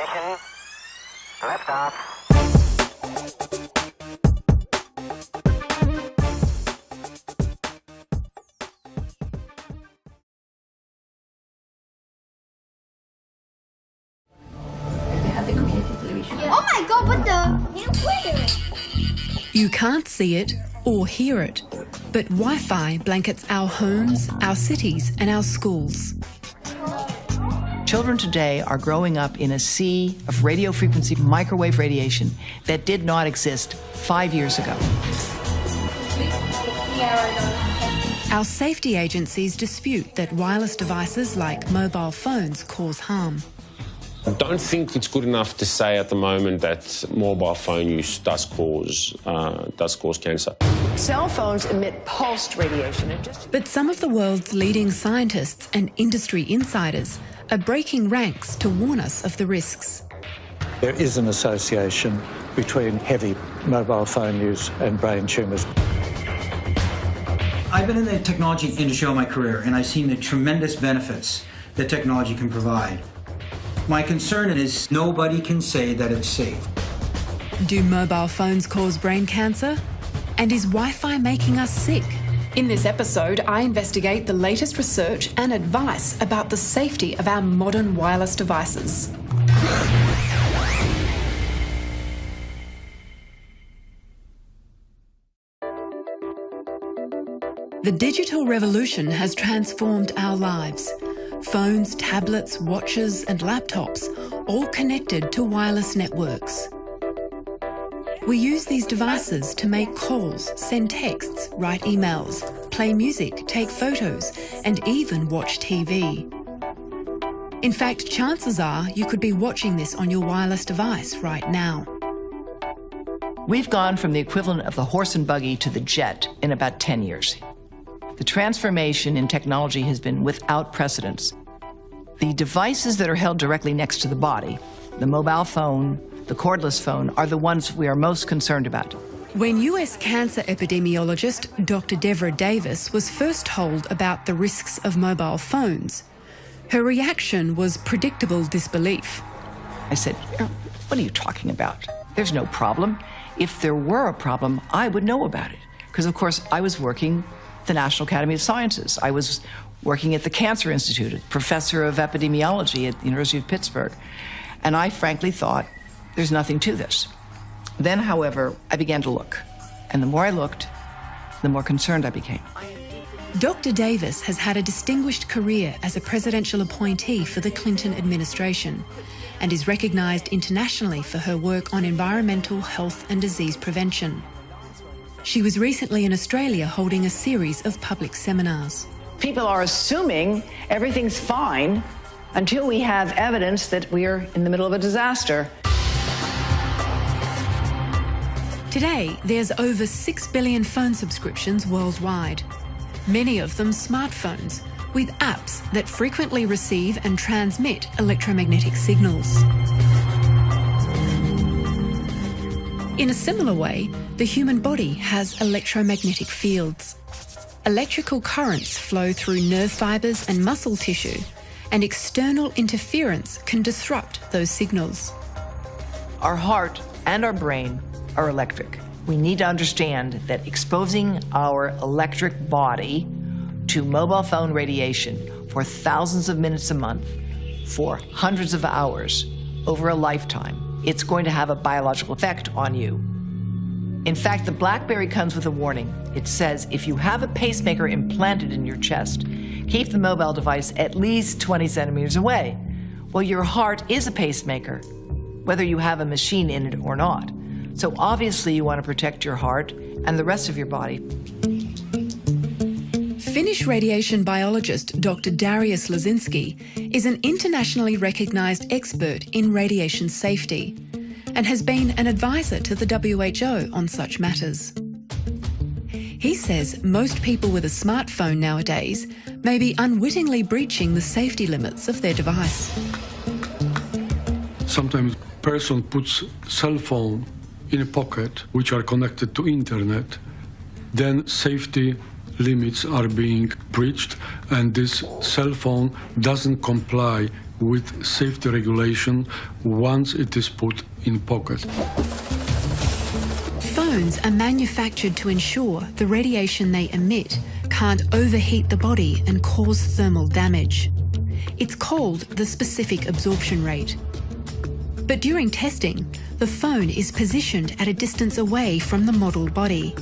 Ignition. Liftoff. Oh my god, what the? You can't see it or hear it, but Wi-Fi blankets our homes, our cities and our schools. Children today are growing up in a sea of radio frequency microwave radiation that did not exist 5 years ago. Our safety agencies dispute that wireless devices like mobile phones cause harm. I don't think it's good enough to say at the moment that mobile phone use does cause cancer. Cell phones emit pulsed radiation. But some of the world's leading scientists and industry insiders are breaking ranks to warn us of the risks. There is an association between heavy mobile phone use and brain tumours. I've been in the technology industry all my career, and I've seen the tremendous benefits that technology can provide. My concern is nobody can say that it's safe. Do mobile phones cause brain cancer? And is Wi-Fi making us sick? In this episode, I investigate the latest research and advice about the safety of our modern wireless devices. The digital revolution has transformed our lives. Phones, tablets, watches and laptops, all connected to wireless networks. We use these devices to make calls, send texts, write emails, play music, take photos, and even watch TV. In fact, chances are you could be watching this on your wireless device right now. We've gone from the equivalent of the horse and buggy to the jet in about 10 years. The transformation in technology has been without precedence. The devices that are held directly next to the body, the mobile phone, the cordless phone, are the ones we are most concerned about. When US cancer epidemiologist Dr. Devra Davis was first told about the risks of mobile phones, her reaction was predictable disbelief. I said, "What are you talking about? There's no problem. If there were a problem, I would know about it." Because, of course, I was working at the National Academy of Sciences. I was working at the Cancer Institute, a professor of epidemiology at the University of Pittsburgh. And I frankly thought, there's nothing to this. Then, however, I began to look. And the more I looked, the more concerned I became. Dr. Davis has had a distinguished career as a presidential appointee for the Clinton administration and is recognised internationally for her work on environmental health and disease prevention. She was recently in Australia holding a series of public seminars. People are assuming everything's fine until we have evidence that we're in the middle of a disaster. Today, there's over 6 billion phone subscriptions worldwide. Many of them smartphones, with apps that frequently receive and transmit electromagnetic signals. In a similar way, the human body has electromagnetic fields. Electrical currents flow through nerve fibres and muscle tissue, and external interference can disrupt those signals. Our heart and our brain are electric. We need to understand that exposing our electric body to mobile phone radiation for thousands of minutes a month, for hundreds of hours, over a lifetime, it's going to have a biological effect on you. In fact, the BlackBerry comes with a warning. It says, if you have a pacemaker implanted in your chest, keep the mobile device at least 20 centimeters away. Well, your heart is a pacemaker, whether you have a machine in it or not. So obviously you want to protect your heart and the rest of your body. Finnish radiation biologist Dr. Darius Lazinski is an internationally recognised expert in radiation safety and has been an advisor to the WHO on such matters. He says most people with a smartphone nowadays may be unwittingly breaching the safety limits of their device. Sometimes a person puts cell phone in a pocket which are connected to internet, then safety limits are being breached, and this cell phone doesn't comply with safety regulation once it is put in pocket. Phones are manufactured to ensure the radiation they emit can't overheat the body and cause thermal damage. It's called the specific absorption rate. But during testing, the phone is positioned at a distance away from the model body.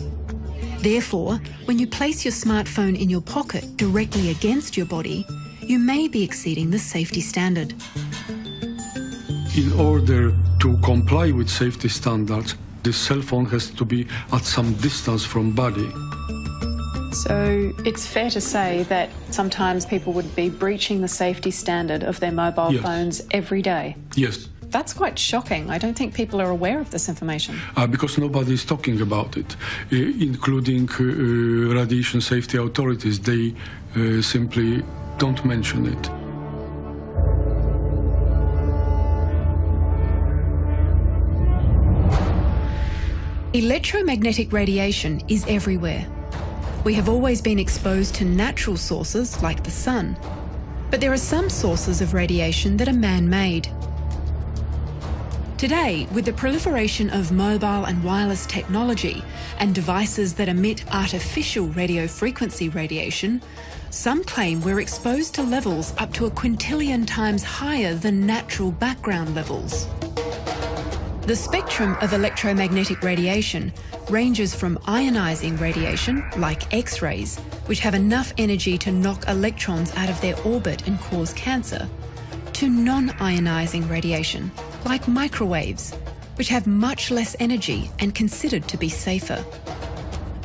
Therefore, when you place your smartphone in your pocket directly against your body, you may be exceeding the safety standard. In order to comply with safety standards, this cell phone has to be at some distance from body. So it's fair to say that sometimes people would be breaching the safety standard of their mobile phones every day. Yes. That's quite shocking. I don't think people are aware of this information. Because nobody is talking about it, including radiation safety authorities. They simply don't mention it. Electromagnetic radiation is everywhere. We have always been exposed to natural sources like the sun, but there are some sources of radiation that are man-made. Today, with the proliferation of mobile and wireless technology and devices that emit artificial radio frequency radiation, some claim we're exposed to levels up to 1 quintillion times higher than natural background levels. The spectrum of electromagnetic radiation ranges from ionizing radiation, like X-rays, which have enough energy to knock electrons out of their orbit and cause cancer, to non-ionizing radiation, like microwaves, which have much less energy and considered to be safer.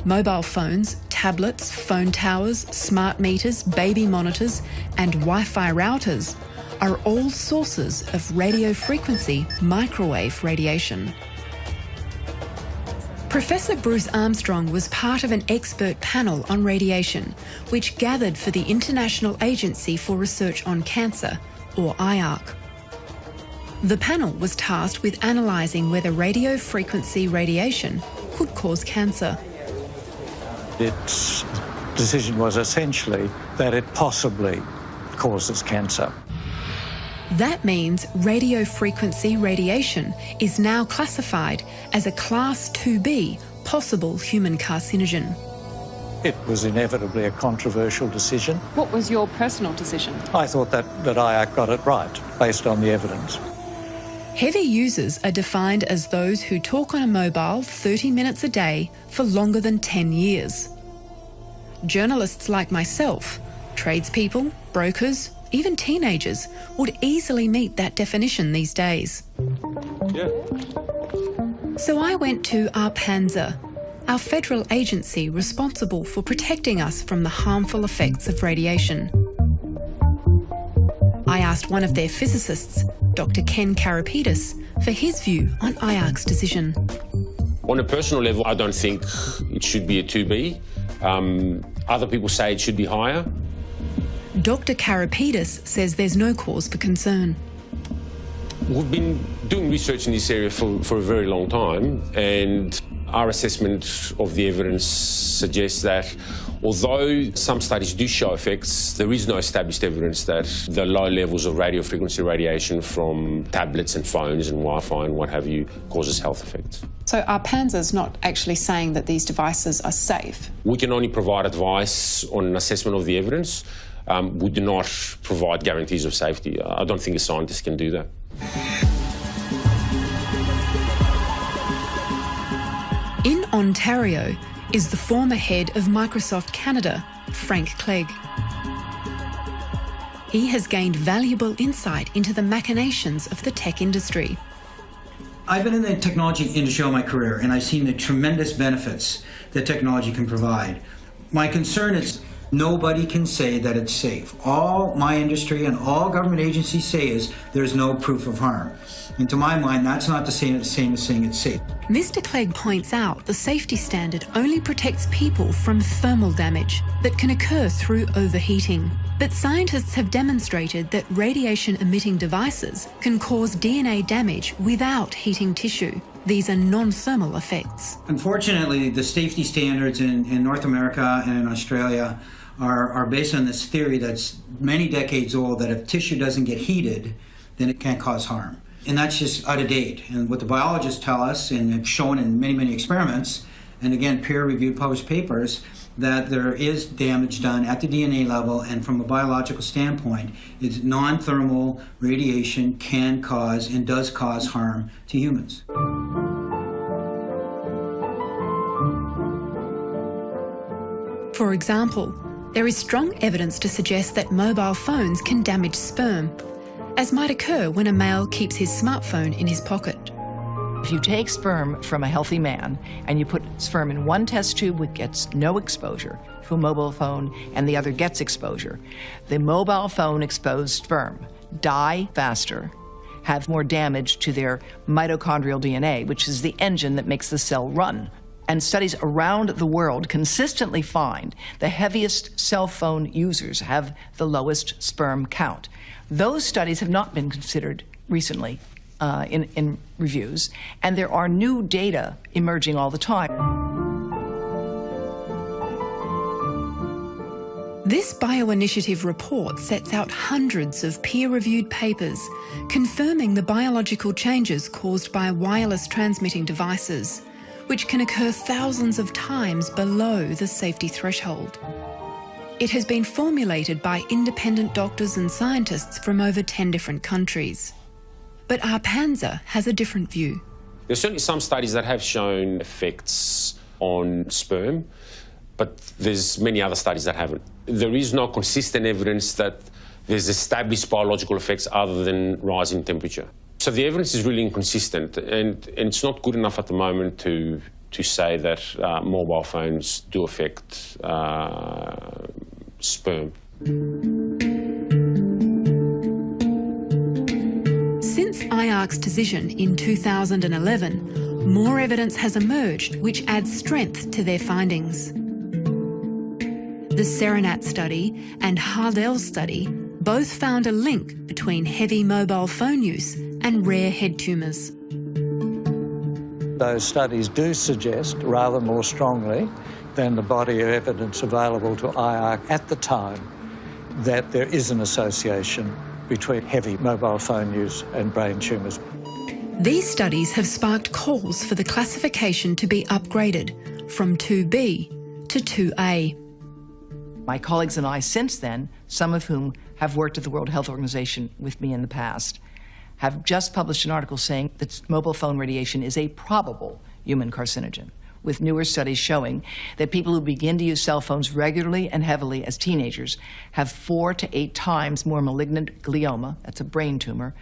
Mobile phones, tablets, phone towers, smart meters, baby monitors, and Wi-Fi routers are all sources of radio frequency microwave radiation. Professor Bruce Armstrong was part of an expert panel on radiation, which gathered for the International Agency for Research on Cancer, or IARC. The panel was tasked with analysing whether radio frequency radiation could cause cancer. Its decision was essentially that it possibly causes cancer. That means radio frequency radiation is now classified as a Class 2B possible human carcinogen. It was inevitably a controversial decision. What was your personal decision? I thought that IARC got it right, based on the evidence. Heavy users are defined as those who talk on a mobile 30 minutes a day for longer than 10 years. Journalists like myself, tradespeople, brokers, even teenagers would easily meet that definition these days. Yeah. So I went to ARPANSA, our federal agency responsible for protecting us from the harmful effects of radiation. I asked one of their physicists, Dr. Ken Karapidis, for his view on IARC's decision. On a personal level, I don't think it should be a 2B. Other people say it should be higher. Dr. Karapidis says there's no cause for concern. We've been doing research in this area for a very long time, and our assessment of the evidence suggests that although some studies do show effects, there is no established evidence that the low levels of radio frequency radiation from tablets and phones and Wi-Fi and what have you causes health effects. So ARPANSA's not actually saying that these devices are safe? We can only provide advice on an assessment of the evidence. We do not provide guarantees of safety. I don't think a scientist can do that. In Ontario is the former head of Microsoft Canada, Frank Clegg. He has gained valuable insight into the machinations of the tech industry. I've been in the technology industry all my career, and I've seen the tremendous benefits that technology can provide. My concern is nobody can say that it's safe. All my industry and all government agencies say is there's no proof of harm. And to my mind, that's not the same as saying it's safe. Mr. Clegg points out the safety standard only protects people from thermal damage that can occur through overheating. But scientists have demonstrated that radiation-emitting devices can cause DNA damage without heating tissue. these are non-thermal effects. Unfortunately, the safety standards in North America and in Australia are based on this theory that's many decades old, that if tissue doesn't get heated, then it can't cause harm. And that's just out of date. And what the biologists tell us, and have shown in many, many experiments, and again, peer-reviewed published papers, that there is damage done at the DNA level, and from a biological standpoint, it's non-thermal radiation can cause and does cause harm to humans. For example, there is strong evidence to suggest that mobile phones can damage sperm, as might occur when a male keeps his smartphone in his pocket. If you take sperm from a healthy man and you put sperm in one test tube which gets no exposure to a mobile phone and the other gets exposure, the mobile phone exposed sperm die faster, have more damage to their mitochondrial DNA, which is the engine that makes the cell run. And studies around the world consistently find the heaviest cell phone users have the lowest sperm count. Those studies have not been considered recently in reviews, and there are new data emerging all the time. This bioinitiative report sets out hundreds of peer-reviewed papers confirming the biological changes caused by wireless transmitting devices, which can occur thousands of times below the safety threshold. It has been formulated by independent doctors and scientists from over 10 different countries. But Arpanza has a different view. There's certainly some studies that have shown effects on sperm, but there's many other studies that haven't. There is no consistent evidence that there's established biological effects other than rising temperature. So the evidence is really inconsistent, and it's not good enough at the moment to say that mobile phones do affect sperm. Since IARC's decision in 2011, more evidence has emerged which adds strength to their findings. The Serenat study and Hardell's study both found a link between heavy mobile phone use and rare head tumours. Those studies do suggest, rather more strongly than the body of evidence available to IARC at the time, that there is an association between heavy mobile phone use and brain tumours. These studies have sparked calls for the classification to be upgraded from 2B to 2A. My colleagues and I since then, some of whom have worked at the World Health Organization with me in the past, have just published an article saying that mobile phone radiation is a probable human carcinogen, with newer studies showing that people who begin to use cell phones regularly and heavily as teenagers have 4 to 8 times more malignant glioma, that's a brain tumor,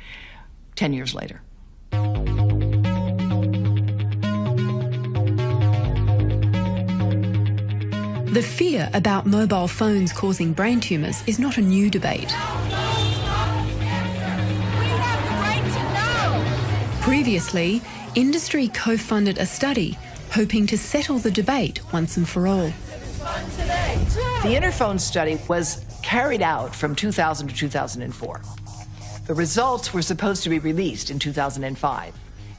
10 years later. The fear about mobile phones causing brain tumours is not a new debate. Previously, industry co-funded a study hoping to settle the debate once and for all. The Interphone study was carried out from 2000 to 2004. The results were supposed to be released in 2005.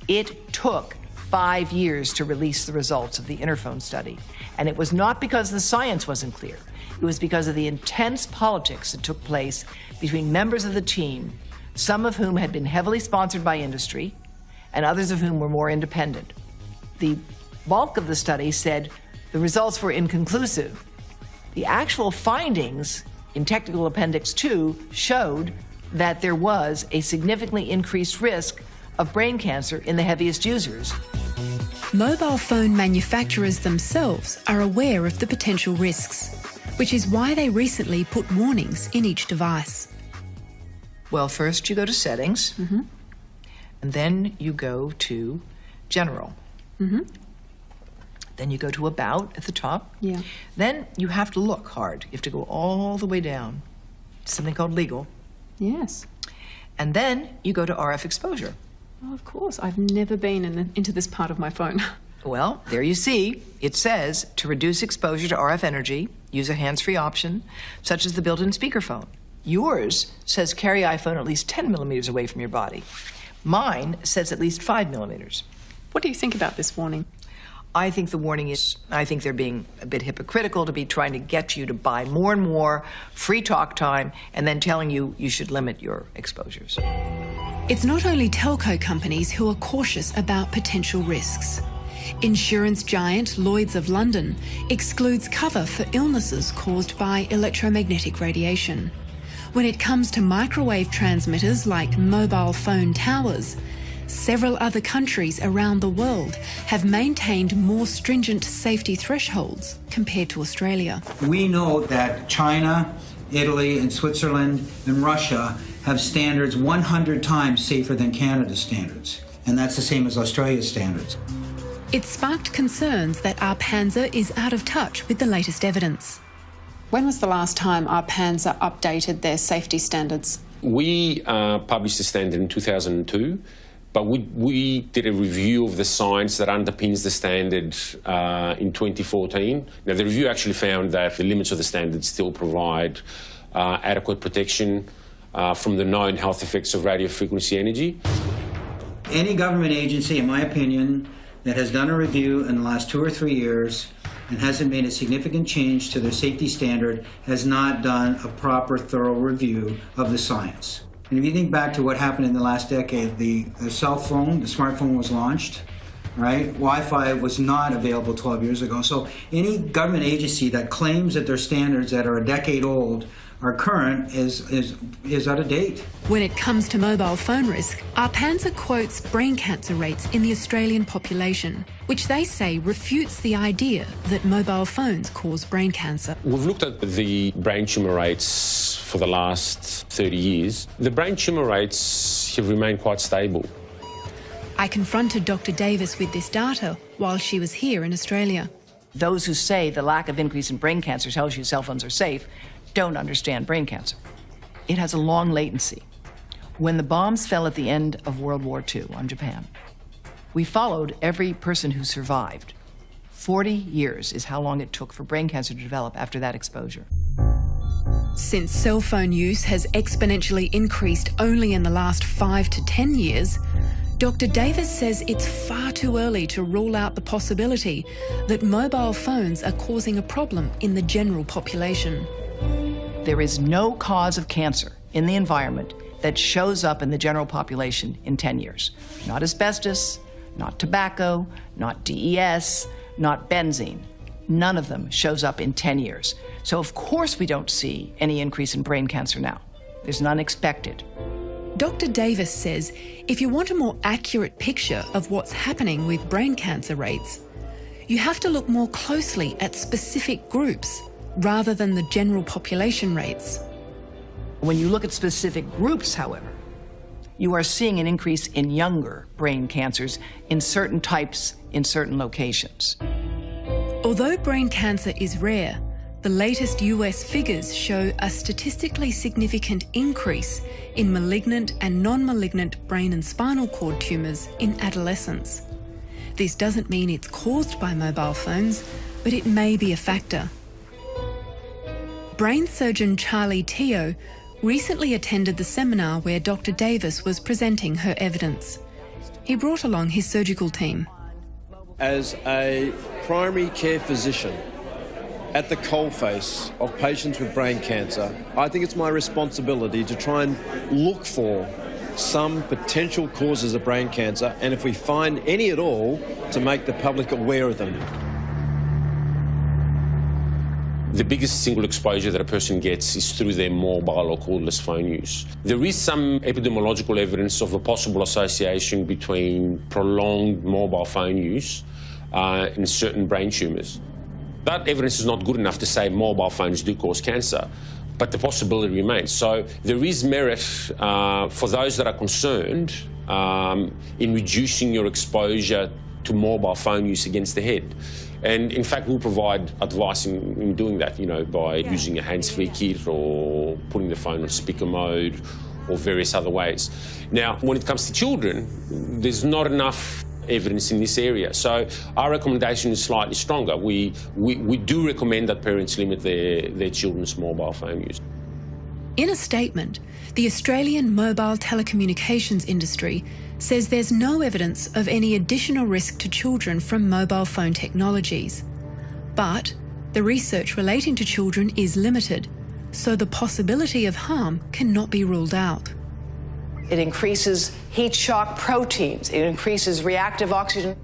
It took 5 years to release the results of the Interphone study. And it was not because the science wasn't clear. It was because of the intense politics that took place between members of the team, some of whom had been heavily sponsored by industry, and others of whom were more independent. The bulk of the study said the results were inconclusive. The actual findings in Technical Appendix 2 showed that there was a significantly increased risk of brain cancer in the heaviest users. Mobile phone manufacturers themselves are aware of the potential risks, which is why they recently put warnings in each device. Well, first you go to Settings, and then you go to General. Then you go to About at the top. Yeah. Then you have to look hard. You have to go all the way down to something called Legal. Yes. And then you go to RF Exposure. Oh, of course. I've never been into this part of my phone. Well, there you see, it says to reduce exposure to RF energy, use a hands-free option, such as the built-in speakerphone. Yours says carry iPhone at least 10 millimeters away from your body. Mine says at least 5 millimeters. What do you think about this warning? I think the warning is, I think they're being a bit hypocritical to be trying to get you to buy more and more free talk time and then telling you you should limit your exposures. It's not only telco companies who are cautious about potential risks. Insurance giant Lloyd's of London excludes cover for illnesses caused by electromagnetic radiation. When it comes to microwave transmitters like mobile phone towers, several other countries around the world have maintained more stringent safety thresholds compared to Australia. We know that China, Italy, and Switzerland and Russia have standards 100 times safer than Canada's standards, and that's the same as Australia's standards. It sparked concerns that ARPANSA is out of touch with the latest evidence. When was the last time ARPANSA updated their safety standards? We published the standard in 2002, but we did a review of the science that underpins the standard in 2014. Now, the review actually found that the limits of the standard still provide adequate protection from the known health effects of radio frequency energy. Any government agency, in my opinion, that has done a review in the last 2 or 3 years and hasn't made a significant change to their safety standard has not done a proper, thorough review of the science. And if you think back to what happened in the last decade, the cell phone, the smartphone was launched, right? Wi-Fi was not available 12 years ago. So any government agency that claims that their standards that are a decade old are current is out of date. When it comes to mobile phone risk, ARPANSA quotes brain cancer rates in the Australian population, which they say refutes the idea that mobile phones cause brain cancer. We've looked at the brain tumour rates for the last 30 years. The brain tumour rates have remained quite stable. I confronted Dr. Davis with this data while she was here in Australia. Those who say the lack of increase in brain cancer tells you cell phones are safe don't understand brain cancer. It has a long latency. When the bombs fell at the end of World War II on Japan, we followed every person who survived. 40 years is how long it took for brain cancer to develop after that exposure. Since cell phone use has exponentially increased only in the last 5 to 10 years, Dr. Davis says it's far too early to rule out the possibility that mobile phones are causing a problem in the general population. There is no cause of cancer in the environment that shows up in the general population in 10 years. Not asbestos, not tobacco, not DES, not benzene. None of them shows up in 10 years. So of course we don't see any increase in brain cancer now. There's none expected. Dr. Davis says if you want a more accurate picture of what's happening with brain cancer rates, you have to look more closely at specific groups rather than the general population rates. When you look at specific groups, however, you are seeing an increase in younger brain cancers in certain types in certain locations. Although brain cancer is rare, the latest US figures show a statistically significant increase in malignant and non-malignant brain and spinal cord tumours in adolescents. This doesn't mean it's caused by mobile phones, but it may be a factor. Brain surgeon Charlie Teo recently attended the seminar where Dr. Davis was presenting her evidence. He brought along his surgical team. As a primary care physician at the coalface of patients with brain cancer, I think it's my responsibility to try and look for some potential causes of brain cancer, and if we find any at all, to make the public aware of them. The biggest single exposure that a person gets is through their mobile or cordless phone use. There is some epidemiological evidence of a possible association between prolonged mobile phone use and certain brain tumours. That evidence is not good enough to say mobile phones do cause cancer, but the possibility remains. So there is merit for those that are concerned in reducing your exposure to mobile phone use against the head. And in fact, we'll provide advice in doing that, by using a hands-free kit or putting the phone on speaker mode or various other ways. Now, when it comes to children, there's not enough evidence in this area. So our recommendation is slightly stronger. We do recommend that parents limit their children's mobile phone use. In a statement, the Australian mobile telecommunications industry says there's no evidence of any additional risk to children from mobile phone technologies. But the research relating to children is limited, so the possibility of harm cannot be ruled out. It increases heat shock proteins. It increases reactive oxygen.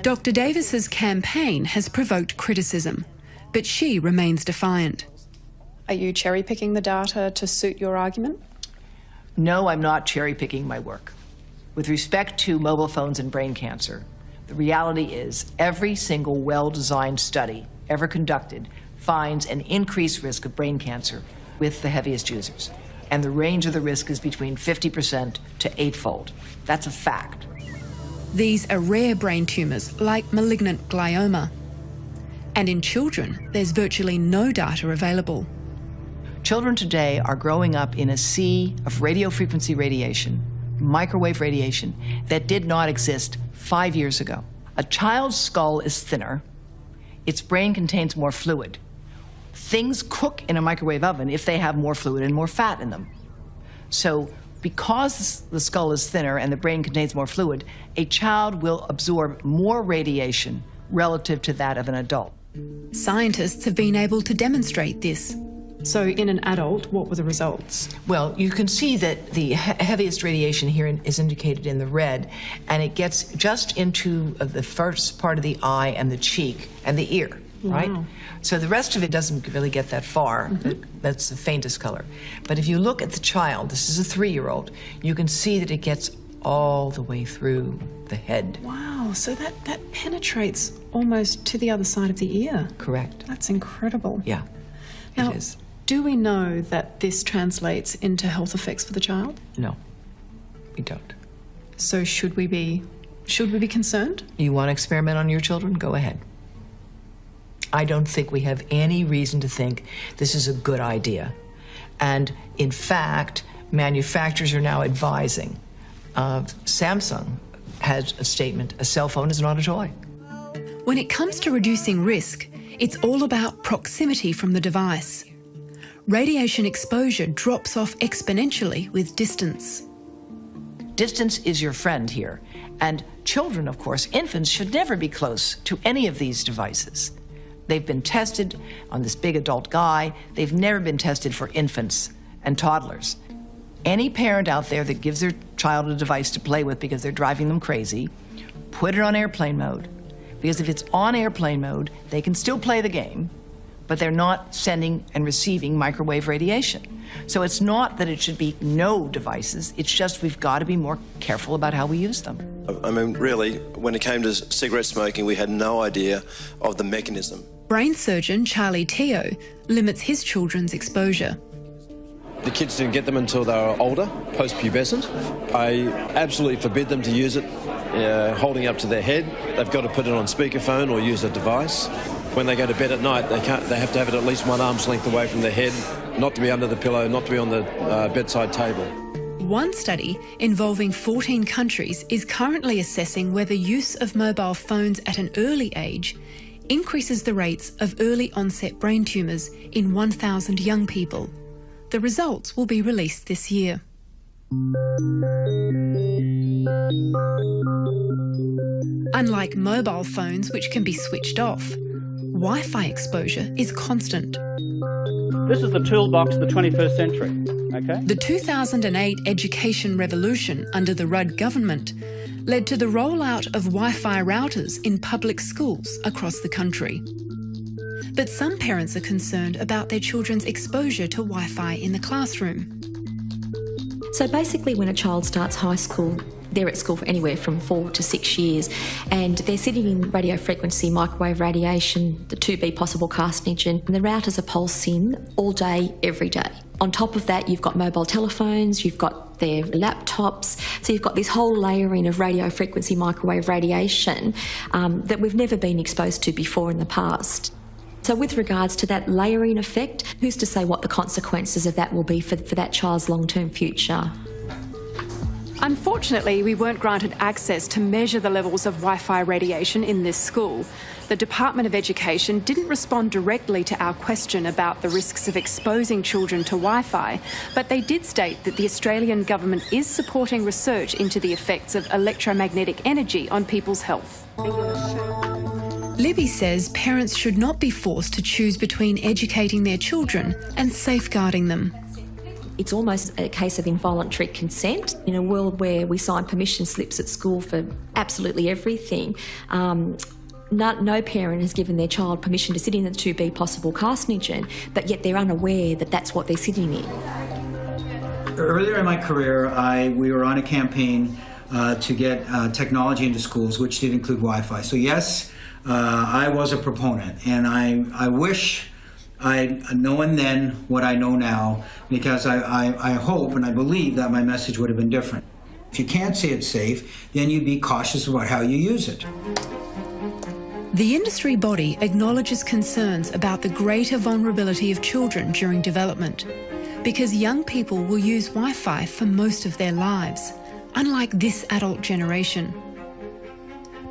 Dr. Davis's campaign has provoked criticism, but she remains defiant. Are you cherry-picking the data to suit your argument? No, I'm not cherry-picking my work. With respect to mobile phones and brain cancer, the reality is every single well-designed study ever conducted finds an increased risk of brain cancer with the heaviest users. And the range of the risk is between 50% to 8-fold. That's a fact. These are rare brain tumours like malignant glioma. And in children, there's virtually no data available. Children today are growing up in a sea of radio frequency radiation, microwave radiation, that did not exist 5 years ago. A child's skull is thinner. Its brain contains more fluid. Things cook in a microwave oven if they have more fluid and more fat in them. So because the skull is thinner and the brain contains more fluid, a child will absorb more radiation relative to that of an adult. Scientists have been able to demonstrate this. So in an adult, what were the results? Well, you can see that the heaviest radiation here is indicated in the red, and it gets just into the first part of the eye and the cheek and the ear, right? So the rest of it doesn't really get that far. That's the faintest color. But if you look at the child, this is a 3-year-old, you can see that it gets all the way through the head. Wow, so that penetrates almost to the other side of the ear. Correct. That's incredible. Yeah, Now, it is. do we know that this translates into health effects for the child? No, we don't. So should we be concerned? You want to experiment on your children? Go ahead. I don't think we have any reason to think this is a good idea. And in fact, manufacturers are now advising. Samsung has a statement, a cell phone is not a toy. When it comes to reducing risk, it's all about proximity from the device. Radiation exposure drops off exponentially with distance. Distance is your friend here. And children, of course, infants, should never be close to any of these devices. They've been tested on this big adult guy. They've never been tested for infants and toddlers. Any parent out there that gives their child a device to play with because they're driving them crazy, put it on airplane mode. Because if it's on airplane mode, they can still play the game, but they're not sending and receiving microwave radiation. So it's not that it should be no devices, it's just we've got to be more careful about how we use them. I mean, really, when it came to cigarette smoking, we had no idea of the mechanism. Brain surgeon Charlie Teo limits his children's exposure. The kids didn't get them until they were older, post-pubescent. I absolutely forbid them to use it holding up to their head. They've got to put it on speakerphone or use a device. When they go to bed at night, they have to have it at least 1 arm's length away from their head, not to be under the pillow, not to be on the bedside table. One study involving 14 countries is currently assessing whether use of mobile phones at an early age increases the rates of early onset brain tumours in 1,000 young people. The results will be released this year. Unlike mobile phones, which can be switched off, Wi-Fi exposure is constant. This is the toolbox of the 21st century, okay? The 2008 education revolution under the Rudd government led to the rollout of Wi-Fi routers in public schools across the country. But some parents are concerned about their children's exposure to Wi-Fi in the classroom. So basically when a child starts high school, they're at school for anywhere from 4 to 6 years, and they're sitting in radio frequency, microwave radiation, the 2B possible carcinogen, and the routers are pulsing all day, every day. On top of that, you've got mobile telephones, you've got their laptops, so you've got this whole layering of radio frequency, microwave radiation that we've never been exposed to before in the past. So with regards to that layering effect, who's to say what the consequences of that will be for that child's long-term future? Unfortunately, we weren't granted access to measure the levels of Wi-Fi radiation in this school. The Department of Education didn't respond directly to our question about the risks of exposing children to Wi-Fi, but they did state that the Australian government is supporting research into the effects of electromagnetic energy on people's health. Libby says parents should not be forced to choose between educating their children and safeguarding them. It's almost a case of involuntary consent. In a world where we sign permission slips at school for absolutely everything, no parent has given their child permission to sit in the 2B possible carcinogen, but yet they're unaware that that's what they're sitting in. Earlier in my career, we were on a campaign to get technology into schools, which did include Wi-Fi. So yes, I was a proponent, and I wish I'd known then what I know now, because I hope and I believe that my message would have been different. If you can't say it's safe, then you'd be cautious about how you use it. The industry body acknowledges concerns about the greater vulnerability of children during development, because young people will use Wi-Fi for most of their lives, unlike this adult generation.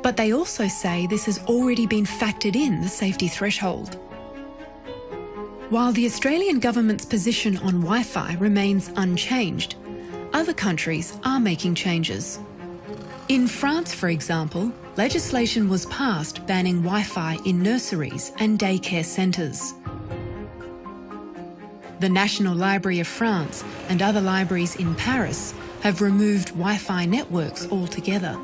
But they also say this has already been factored in the safety threshold. While the Australian government's position on Wi-Fi remains unchanged, other countries are making changes. In France, for example, legislation was passed banning Wi-Fi in nurseries and daycare centres. The National Library of France and other libraries in Paris have removed Wi-Fi networks altogether.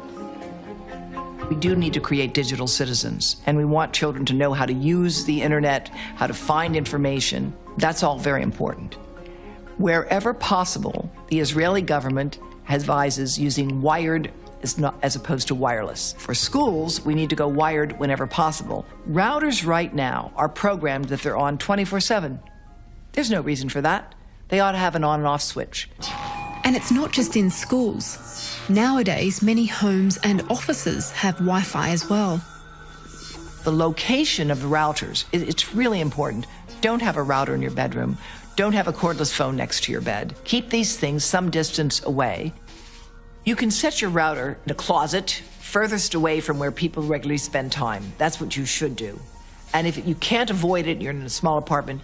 We do need to create digital citizens, and we want children to know how to use the internet, how to find information. That's all very important. Wherever possible, the Israeli government advises using wired as opposed to wireless. For schools, we need to go wired whenever possible. Routers right now are programmed that they're on 24/7. There's no reason for that. They ought to have an on and off switch. And it's not just in schools. Nowadays, many homes and offices have Wi-Fi as well. The location of the routers, it's really important. Don't have a router in your bedroom. Don't have a cordless phone next to your bed. Keep these things some distance away. You can set your router in a closet furthest away from where people regularly spend time. That's what you should do. And if you can't avoid it, you're in a small apartment,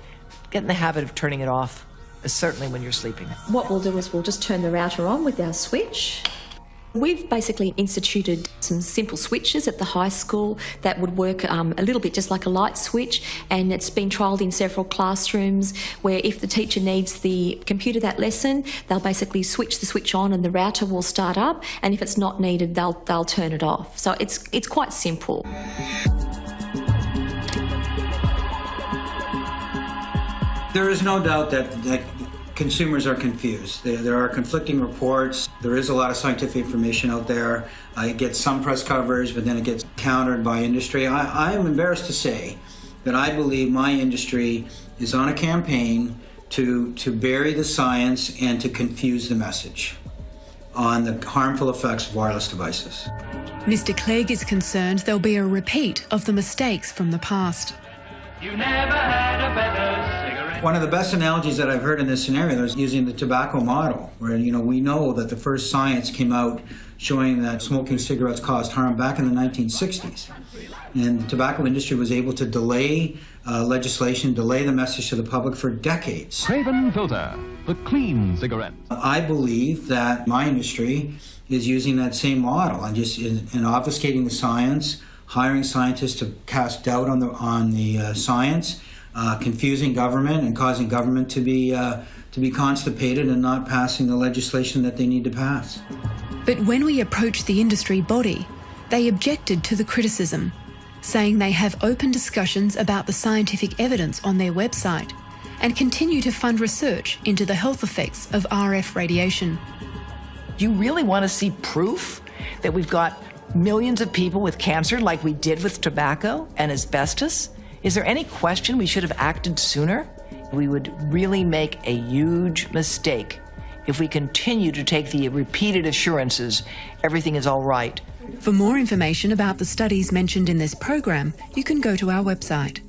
get in the habit of turning it off, certainly when you're sleeping. What we'll do is we'll just turn the router on with our switch. We've basically instituted some simple switches at the high school that would work a little bit just like a light switch, and it's been trialled in several classrooms where if the teacher needs the computer that lesson, they'll basically switch the switch on and the router will start up, and if it's not needed, they'll turn it off. So it's quite simple. There is no doubt that consumers are confused. There are conflicting reports. There is a lot of scientific information out there. It gets some press coverage, but then it gets countered by industry. I am embarrassed to say that I believe my industry is on a campaign to bury the science and to confuse the message on the harmful effects of wireless devices. Mr. Clegg is concerned there'll be a repeat of the mistakes from the past. You never had a better cigarette. One of the best analogies that I've heard in this scenario is using the tobacco model, where we know that the first science came out showing that smoking cigarettes caused harm back in the 1960s. And the tobacco industry was able to delay legislation, delay the message to the public for decades. Craven Filter, the clean cigarette. I believe that my industry is using that same model and just in obfuscating the science, hiring scientists to cast doubt on the science, confusing government and causing government to be constipated and not passing the legislation that they need to pass. But when we approached the industry body, they objected to the criticism, saying they have open discussions about the scientific evidence on their website and continue to fund research into the health effects of RF radiation. Do you really want to see proof that we've got millions of people with cancer like we did with tobacco and asbestos? Is there any question we should have acted sooner? We would really make a huge mistake if we continue to take the repeated assurances everything is all right. For more information about the studies mentioned in this program, you can go to our website.